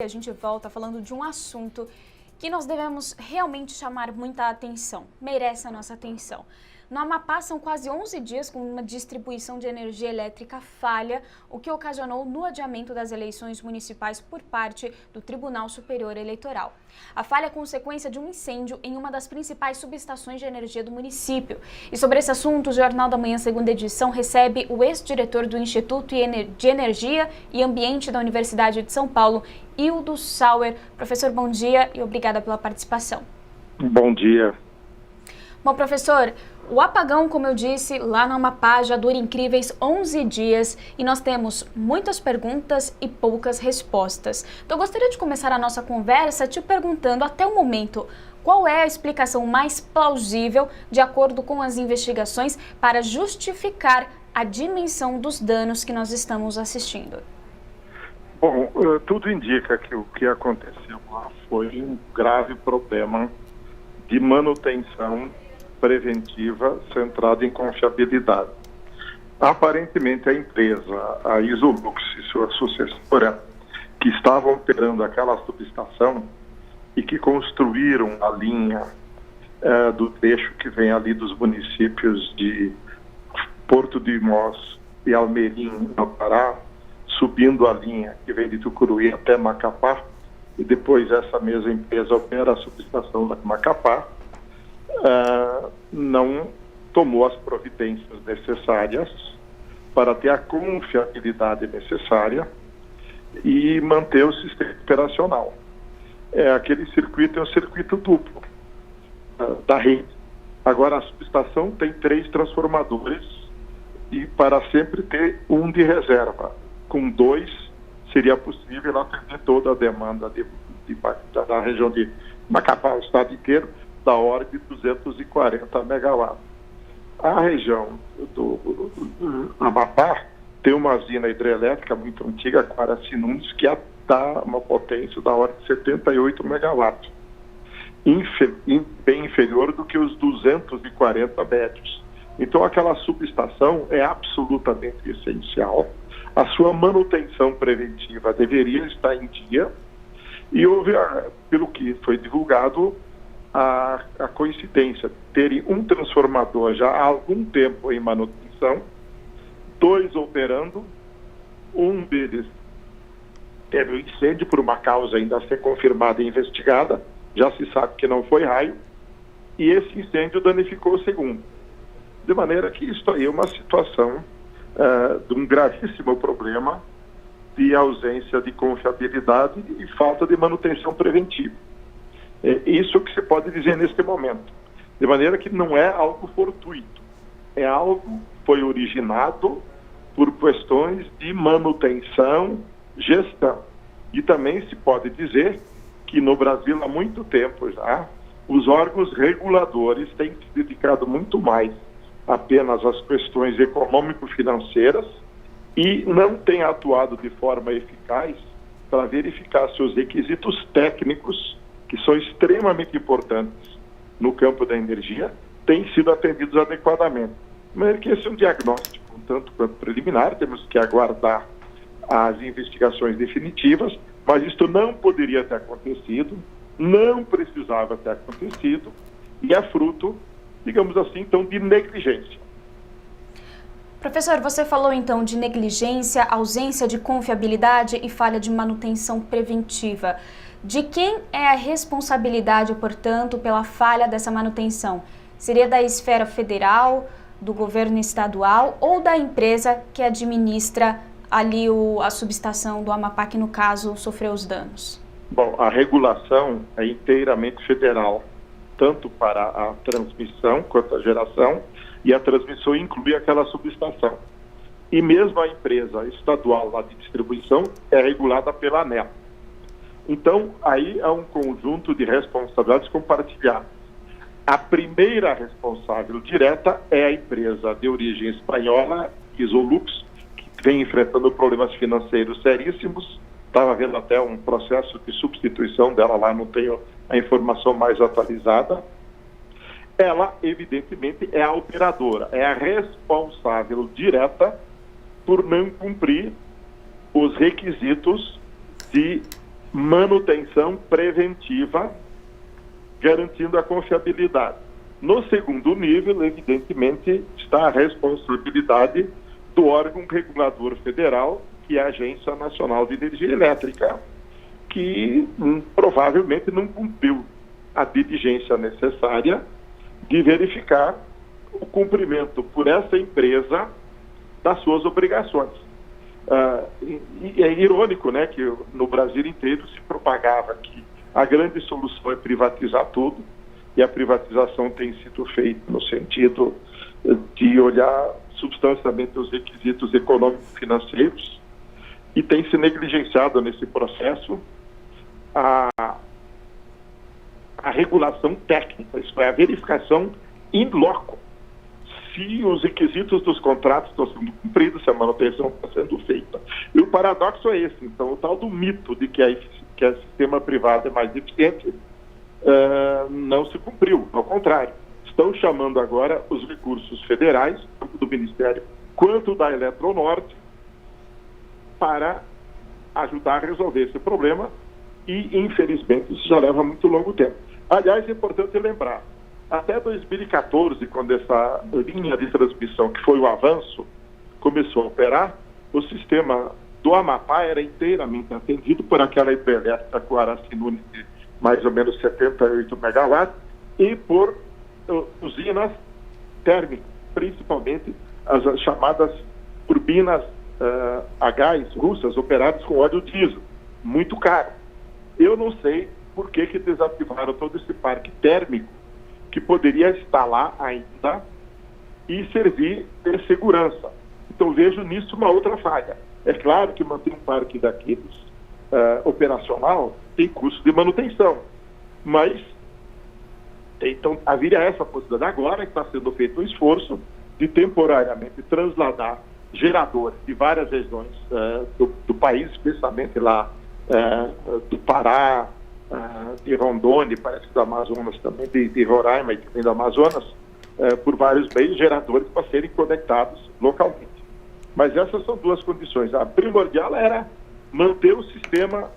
A gente volta falando de um assunto que nós devemos realmente chamar muita atenção, merece a nossa atenção. No Amapá, são quase 11 dias com uma distribuição de energia elétrica falha, o que ocasionou no adiamento das eleições municipais por parte do Tribunal Superior Eleitoral. A falha é consequência de um incêndio em uma das principais subestações de energia do município. E sobre esse assunto, o Jornal da Manhã, segunda edição, recebe o ex-diretor do Instituto de Energia e Ambiente da Universidade de São Paulo, Hildo Sauer. Professor, bom dia e obrigada pela participação. Bom dia. Bom, professor, o apagão, como eu disse, lá no Amapá já dura incríveis 11 dias e nós temos muitas perguntas e poucas respostas. Então, eu gostaria de começar a nossa conversa te perguntando, até o momento, qual é a explicação mais plausível, de acordo com as investigações, para justificar a dimensão dos danos que nós estamos assistindo? Bom, tudo indica que o que aconteceu lá foi um grave problema de manutenção preventiva centrada em confiabilidade. Aparentemente, a empresa, a Isolux e sua sucessora, que estavam operando aquela subestação e que construíram a linha do trecho que vem ali dos municípios de Porto de Mós e Almerim, no Pará, subindo a linha que vem de Tucuruí até Macapá, e depois essa mesma empresa opera a subestação da Macapá, não tomou as providências necessárias para ter a confiabilidade necessária e manter o sistema operacional. Aquele circuito é um circuito duplo da rede. Agora, a subestação tem 3 transformadores e para sempre ter um de reserva. Com 2, seria possível atender toda a demanda da região de Macapá, o estado inteiro, da ordem de 240 megawatts. A região do Amapá tem uma usina hidrelétrica muito antiga, Quaraci Nunes, que dá uma potência da ordem de 78 megawatts, bem inferior do que os 240 médios. Então, aquela subestação é absolutamente essencial. A sua manutenção preventiva deveria estar em dia e houve, pelo que foi divulgado, a coincidência de terem um transformador já há algum tempo em manutenção, 2 operando, um deles teve um incêndio por uma causa ainda a ser confirmada e investigada, já se sabe que não foi raio, e esse incêndio danificou o segundo. De maneira que isso aí é uma situação de um gravíssimo problema de ausência de confiabilidade e falta de manutenção preventiva. É isso que se pode dizer neste momento. De maneira que não é algo fortuito, é algo que foi originado por questões de manutenção, gestão. E também se pode dizer que no Brasil há muito tempo já, os órgãos reguladores têm se dedicado muito mais apenas às questões econômico-financeiras e não têm atuado de forma eficaz para verificar se os requisitos técnicos, que são extremamente importantes no campo da energia, têm sido atendidos adequadamente. Mas que esse é um diagnóstico, um tanto quanto preliminar, temos que aguardar as investigações definitivas, mas isto não poderia ter acontecido, não precisava ter acontecido, e é fruto, digamos assim, então, de negligência. Professor, você falou então de negligência, ausência de confiabilidade e falha de manutenção preventiva. De quem é a responsabilidade, portanto, pela falha dessa manutenção? Seria da esfera federal, do governo estadual ou da empresa que administra ali a subestação do Amapá, que no caso sofreu os danos? Bom, a regulação é inteiramente federal, tanto para a transmissão quanto a geração, e a transmissão inclui aquela subestação. E mesmo a empresa estadual lá de distribuição é regulada pela ANEEL. Então, aí há um conjunto de responsabilidades compartilhadas. A primeira responsável direta é a empresa de origem espanhola, Isolux, que vem enfrentando problemas financeiros seríssimos. Estava vendo até um processo de substituição dela lá, não tenho a informação mais atualizada. Ela, evidentemente, é a operadora, é a responsável direta por não cumprir os requisitos de manutenção preventiva, garantindo a confiabilidade. No segundo nível, evidentemente, está a responsabilidade do órgão regulador federal, que é a Agência Nacional de Energia Elétrica, que provavelmente não cumpriu a diligência necessária de verificar o cumprimento por essa empresa das suas obrigações. E é irônico, né, que no Brasil inteiro se propagava que a grande solução é privatizar tudo, e a privatização tem sido feita no sentido de olhar substancialmente os requisitos econômico-financeiros, e tem se negligenciado nesse processo a regulação técnica, isso é, a verificação in loco, se os requisitos dos contratos estão sendo cumpridos, se a manutenção está sendo feita. E o paradoxo é esse, então, o tal do mito de que o sistema privado é mais eficiente não se cumpriu, ao contrário. Estão chamando agora os recursos federais, tanto do Ministério quanto da Eletronorte, para ajudar a resolver esse problema, e, infelizmente, isso já leva muito longo tempo. Aliás, é importante lembrar, até 2014, quando essa linha de transmissão, que foi o avanço, começou a operar, o sistema do Amapá era inteiramente atendido por aquela hidrelétrica com Aracinune de mais ou menos 78 megawatts e por usinas térmicas, principalmente as chamadas turbinas a gás russas operadas com óleo diesel, muito caro. Eu não sei por que desativaram todo esse parque térmico que poderia estar lá ainda e servir de segurança. Então vejo nisso uma outra falha. É claro que manter um parque daqueles operacional tem custo de manutenção, mas então haveria essa possibilidade. Agora que está sendo feito um esforço de temporariamente trasladar geradores de várias regiões do país, especialmente lá do Pará, de Rondônia, parece que do Amazonas também, de Roraima e também do Amazonas, por vários meios, geradores para serem conectados localmente. Mas essas são duas condições. A primordial era manter o sistema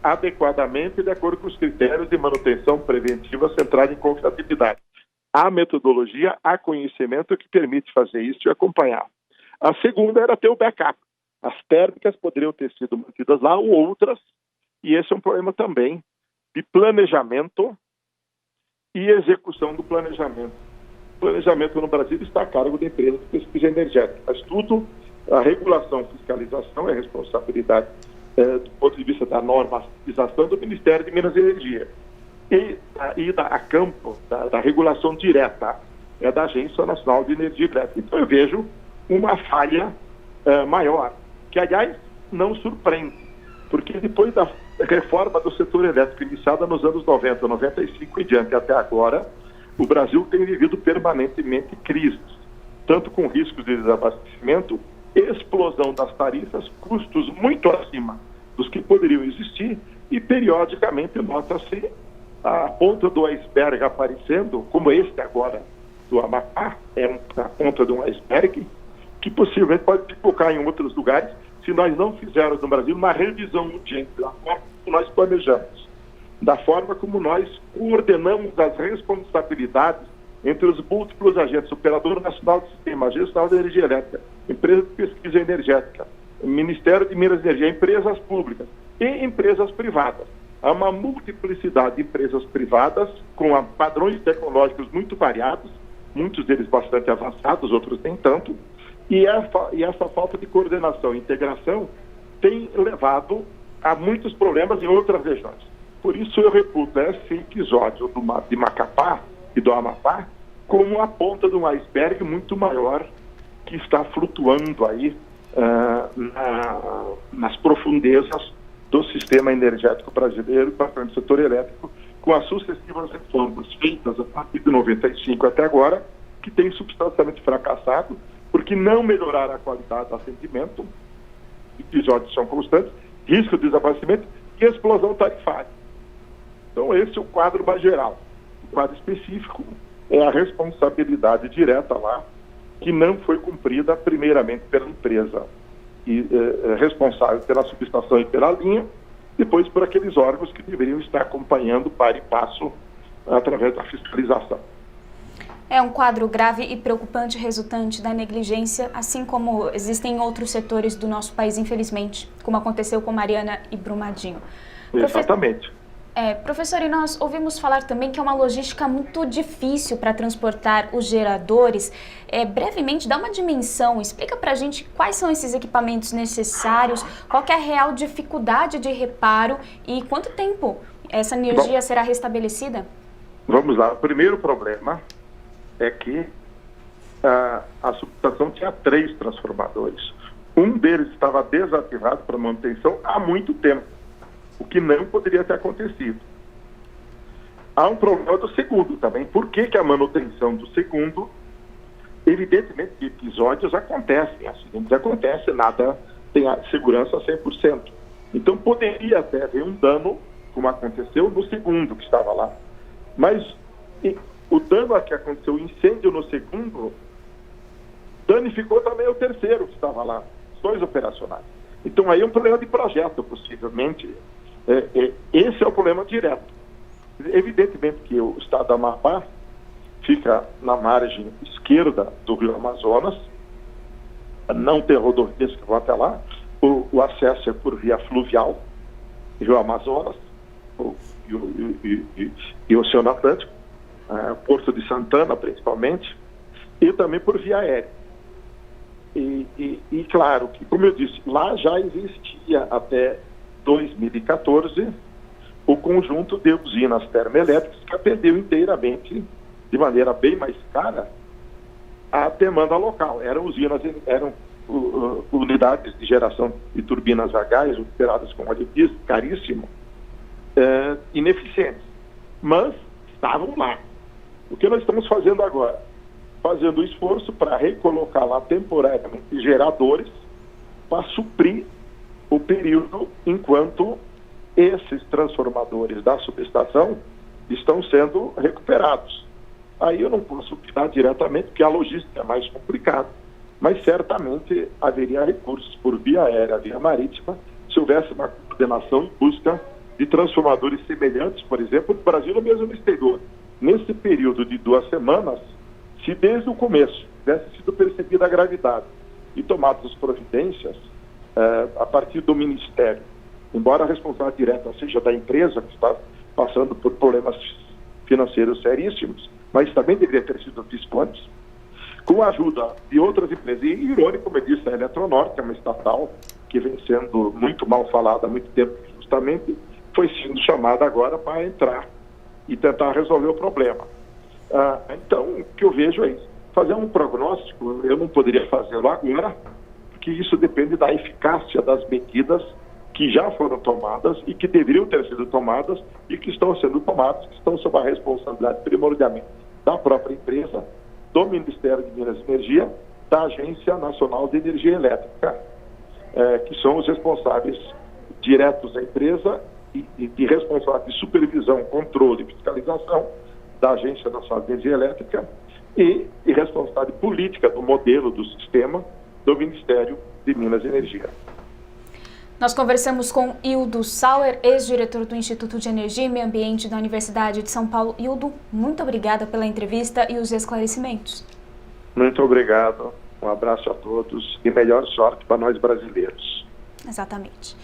adequadamente de acordo com os critérios de manutenção preventiva centrada em confiabilidade. Há metodologia, há conhecimento que permite fazer isso e acompanhar. A segunda era ter o backup. As térmicas poderiam ter sido mantidas lá ou outras, e esse é um problema também de planejamento e execução do planejamento. O planejamento no Brasil está a cargo da empresa de pesquisa energética, mas tudo, a regulação, fiscalização é responsabilidade do ponto de vista da normatização do Ministério de Minas e Energia. E a campo da regulação direta é da Agência Nacional de Energia Elétrica. Então eu vejo uma falha maior, que aliás não surpreende, porque depois da reforma do setor elétrico iniciada nos anos 90, 95 e diante até agora, o Brasil tem vivido permanentemente crises, tanto com riscos de desabastecimento, explosão das tarifas, custos muito acima dos que poderiam existir, e periodicamente nota-se a ponta do iceberg aparecendo, como este agora do Amapá, a ponta de um iceberg, que possivelmente pode pipocar em outros lugares, se nós não fizermos no Brasil uma revisão urgente da forma como nós planejamos, da forma como nós coordenamos as responsabilidades entre os múltiplos agentes, Operador Nacional do Sistema, Agência Nacional de Energia Elétrica, Empresa de Pesquisa Energética, Ministério de Minas e Energia, empresas públicas e empresas privadas. Há uma multiplicidade de empresas privadas com padrões tecnológicos muito variados, muitos deles bastante avançados, outros nem tanto, e essa falta de coordenação e integração tem levado a muitos problemas em outras regiões. Por isso eu reputo esse episódio de Macapá e do Amapá como a ponta de um iceberg muito maior que está flutuando aí nas profundezas do sistema energético brasileiro, para o setor elétrico, com as sucessivas reformas feitas a partir de 95 até agora, que têm substancialmente fracassado, porque não melhoraram a qualidade do atendimento, episódios são constantes, risco de desabastecimento e explosão tarifária. Então esse é o quadro mais geral. O quadro específico é a responsabilidade direta lá, que não foi cumprida primeiramente pela empresa responsável pela subestação e pela linha, depois por aqueles órgãos que deveriam estar acompanhando para e passo através da fiscalização. É um quadro grave e preocupante resultante da negligência, assim como existem em outros setores do nosso país, infelizmente, como aconteceu com Mariana e Brumadinho. Exatamente. Professor, e nós ouvimos falar também que é uma logística muito difícil para transportar os geradores. Brevemente, dá uma dimensão, explica para a gente quais são esses equipamentos necessários, qual que é a real dificuldade de reparo e quanto tempo essa energia será restabelecida? Vamos lá. O primeiro problema é que a subestação tinha 3 transformadores. Um deles estava desativado para manutenção há muito tempo, o que não poderia ter acontecido. Há um problema do segundo também. Por que a manutenção do segundo? Evidentemente que episódios acontecem, acidentes acontecem, nada tem a segurança 100%. Então poderia até haver um dano, como aconteceu no segundo que estava lá. Mas o dano que aconteceu, o incêndio no segundo, danificou também o terceiro que estava lá, os 2 operacionais. Então aí é um problema de projeto, possivelmente. Esse é o problema direto. Evidentemente que o estado do Amapá fica na margem esquerda do Rio Amazonas, não tem rodovias que vão até lá, o acesso é por via fluvial, Rio Amazonas e o Oceano Atlântico, Porto de Santana principalmente, e também por via aérea. E claro que, como eu disse, lá já existia até 2014 o conjunto de usinas termoelétricas que atendeu inteiramente, de maneira bem mais cara, a demanda local. Eram unidades de geração de turbinas a gás operadas com óleo diesel, caríssimo, ineficientes, mas estavam lá. O que nós estamos fazendo agora? Fazendo o esforço para recolocar lá temporariamente geradores para suprir o período enquanto esses transformadores da subestação estão sendo recuperados. Aí eu não posso opinar diretamente, porque a logística é mais complicada, mas certamente haveria recursos por via aérea, via marítima, se houvesse uma coordenação em busca de transformadores semelhantes, por exemplo, no Brasil ou mesmo no exterior. Nesse período de 2 semanas, se desde o começo tivesse sido percebida a gravidade e tomadas as providências a partir do Ministério, embora a responsabilidade direta seja da empresa, que está passando por problemas financeiros seríssimos, mas também deveria ter sido visto antes, com a ajuda de outras empresas. E irônico, como eu disse, a Eletronorte, que é uma estatal que vem sendo muito mal falada há muito tempo, justamente foi sendo chamada agora para entrar e tentar resolver o problema. Então, o que eu vejo é isso. Fazer um prognóstico, eu não poderia fazê-lo agora, porque isso depende da eficácia das medidas que já foram tomadas e que deveriam ter sido tomadas e que estão sendo tomadas, que estão sob a responsabilidade primordialmente da própria empresa, do Ministério de Minas e Energia, da Agência Nacional de Energia Elétrica, que são os responsáveis diretos da empresa e responsáveis de supervisão, controle e fiscalização da Agência Nacional de Energia Elétrica e responsável política do modelo do sistema do Ministério de Minas e Energia. Nós conversamos com Hildo Sauer, ex-diretor do Instituto de Energia e Meio Ambiente da Universidade de São Paulo. Hildo, muito obrigada pela entrevista e os esclarecimentos. Muito obrigado, um abraço a todos e melhor sorte para nós brasileiros. Exatamente.